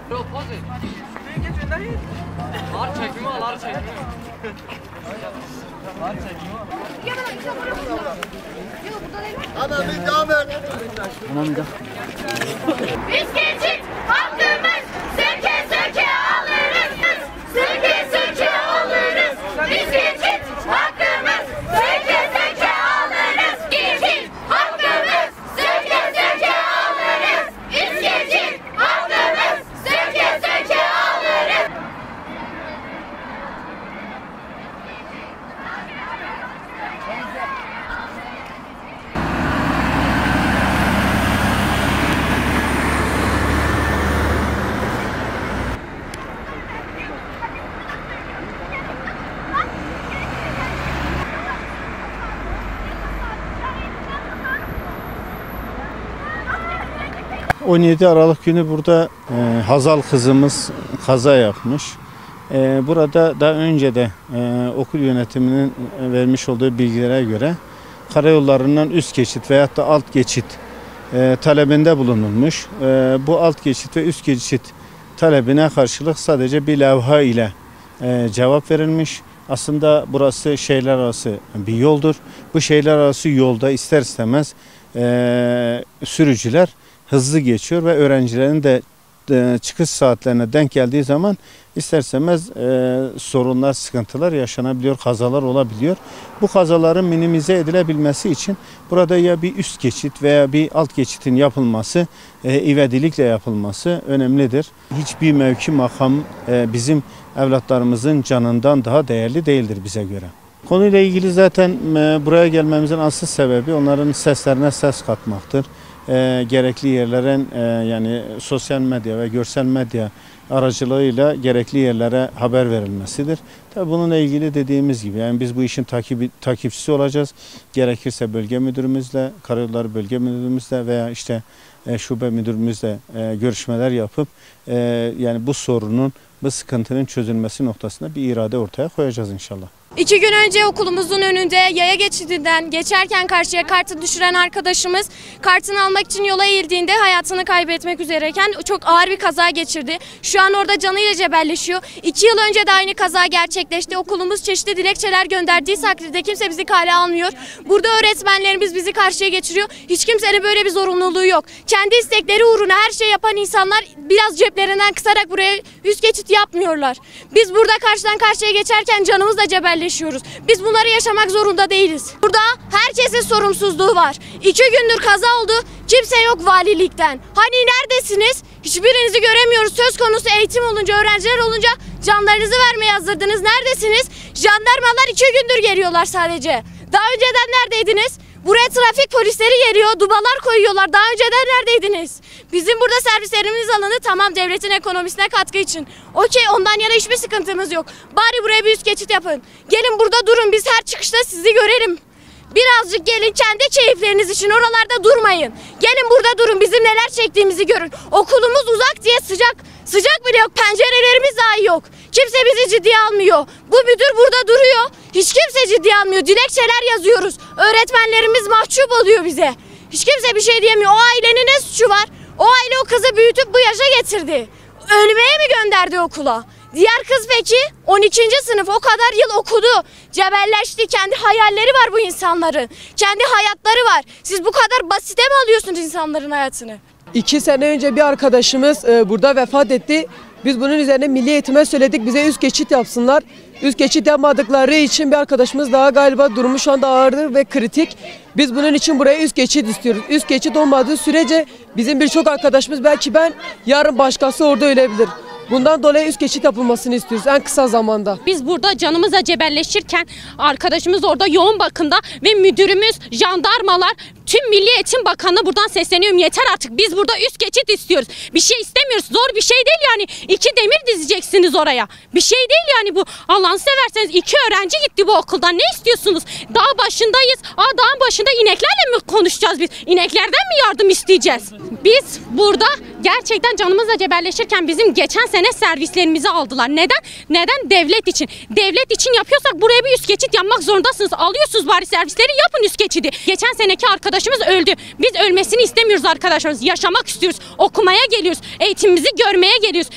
Biz geçit hakkımız, söke söke alırız. Söke söke alırız. Biz geçit hakkımız, söke söke alırız. Geçit hakkımız, söke söke alırız. Biz geçit hakkımız, söke söke alırız. ...17 Aralık günü burada Hazal kızımız kaza yapmış. Burada daha önce de okul yönetiminin vermiş olduğu bilgilere göre karayollarından üst geçit veyahut da alt geçit talebinde bulunulmuş. Bu alt geçit ve üst geçit talebine karşılık sadece bir levha ile cevap verilmiş. Aslında burası şehirler arası bir yoldur. Bu şehirler arası yolda ister istemez sürücüler hızlı geçiyor ve öğrencilerin de çıkış saatlerine denk geldiği zaman ister istemez sorunlar, sıkıntılar yaşanabiliyor, kazalar olabiliyor. Bu kazaların minimize edilebilmesi için burada ya bir üst geçit veya bir alt geçitin yapılması, ivedilikle yapılması önemlidir. Hiçbir mevki makam bizim evlatlarımızın canından daha değerli değildir bize göre. Konuyla ilgili zaten buraya gelmemizin asıl sebebi onların seslerine ses katmaktır. Gerekli yerlerin yani sosyal medya ve görsel medya aracılığıyla gerekli yerlere haber verilmesidir. Tabii bununla ilgili dediğimiz gibi yani biz bu işin takipçisi olacağız. Gerekirse bölge müdürümüzle, karayolları bölge müdürümüzle veya işte şube müdürümüzle görüşmeler yapıp yani bu sorunun, bu sıkıntının çözülmesi noktasında bir irade ortaya koyacağız inşallah. 2 gün önce okulumuzun önünde yaya geçidinden geçerken karşıya kartı düşüren arkadaşımız kartını almak için yola eğildiğinde hayatını kaybetmek üzereyken çok ağır bir kaza geçirdi. Şu an orada canıyla cebelleşiyor. 2 yıl önce de aynı kaza gerçekleşti. Okulumuz çeşitli dilekçeler gönderdiği takdirde kimse bizi kale almıyor. Burada öğretmenlerimiz bizi karşıya geçiriyor. Hiç kimsenin böyle bir zorunluluğu yok. Kendi istekleri uğruna her şey yapan insanlar biraz ceplerinden kısarak buraya üst geçit yapmıyorlar. Biz burada karşıdan karşıya geçerken canımızla cebelleşiyoruz. Biz bunları yaşamak zorunda değiliz. Burada herkesin sorumsuzluğu var. 2 gündür kaza oldu. Kimse yok valilikten. Hani neredesiniz? Hiçbirinizi göremiyoruz. Söz konusu eğitim olunca, öğrenciler olunca canlarınızı vermeye hazırdınız. Neredesiniz? Jandarmalar 2 gündür geliyorlar sadece. Daha önceden neredeydiniz? Buraya trafik polisleri geliyor, dubalar koyuyorlar. Daha önceden neredeydiniz? Bizim burada servislerimiz alındı. Tamam, devletin ekonomisine katkı için. Okey, ondan yana hiçbir sıkıntımız yok. Bari buraya bir üst geçit yapın. Gelin burada durun, biz her çıkışta sizi görelim. Birazcık gelin, kendi keyifleriniz için oralarda durmayın. Gelin burada durun, bizim neler çektiğimizi görün. Okulumuz uzak diye sıcak bile yok, pencerelerimiz dahi yok. Kimse bizi ciddiye almıyor. Bu müdür burada duruyor. Hiç kimse ciddiye almıyor. Dilekçeler yazıyoruz. Öğretmenlerimiz mahcup oluyor bize. Hiç kimse bir şey diyemiyor. O ailenin ne suçu var? O aile o kızı büyütüp bu yaşa getirdi. Ölmeye mi gönderdi okula? Diğer kız peki 12. sınıf, o kadar yıl okudu. Cebelleşti. Kendi hayalleri var bu insanların. Kendi hayatları var. Siz bu kadar basite mi alıyorsunuz insanların hayatını? 2 sene önce bir arkadaşımız burada vefat etti. Biz bunun üzerine Milli Eğitim'e söyledik, bize üst geçit yapsınlar. Üst geçit yapmadıkları için bir arkadaşımız daha galiba durumu şu anda ağırdır ve kritik. Biz bunun için buraya üst geçit istiyoruz. Üst geçit olmadığı sürece bizim birçok arkadaşımız, belki ben, yarın başkası orada ölebilir. Bundan dolayı üst geçit yapılmasını istiyoruz en kısa zamanda. Biz burada canımıza cebelleşirken arkadaşımız orada yoğun bakımda ve müdürümüz, jandarmalar, tüm Milli Eğitim Bakanı'na buradan sesleniyorum. Yeter artık, biz burada üst geçit istiyoruz. Bir şey istemiyoruz, zor bir şey değil yani. 2 demir dizeceksiniz oraya. Bir şey değil yani bu. Allah'ını severseniz 2 öğrenci gitti bu okuldan. Ne istiyorsunuz? Dağ başındayız. Dağın başında ineklerle mi konuşacağız biz? İneklerden mi yardım isteyeceğiz? Biz burada Gerçekten canımızla cebelleşirken bizim geçen sene servislerimizi aldılar. Neden? Neden? Devlet için. Devlet için yapıyorsak buraya bir üst geçit yapmak zorundasınız. Alıyorsunuz bari servisleri, yapın üst geçidi. Geçen seneki arkadaşımız öldü. Biz ölmesini istemiyoruz arkadaşlarımız. Yaşamak istiyoruz. Okumaya geliyoruz. Eğitimimizi görmeye geliyoruz.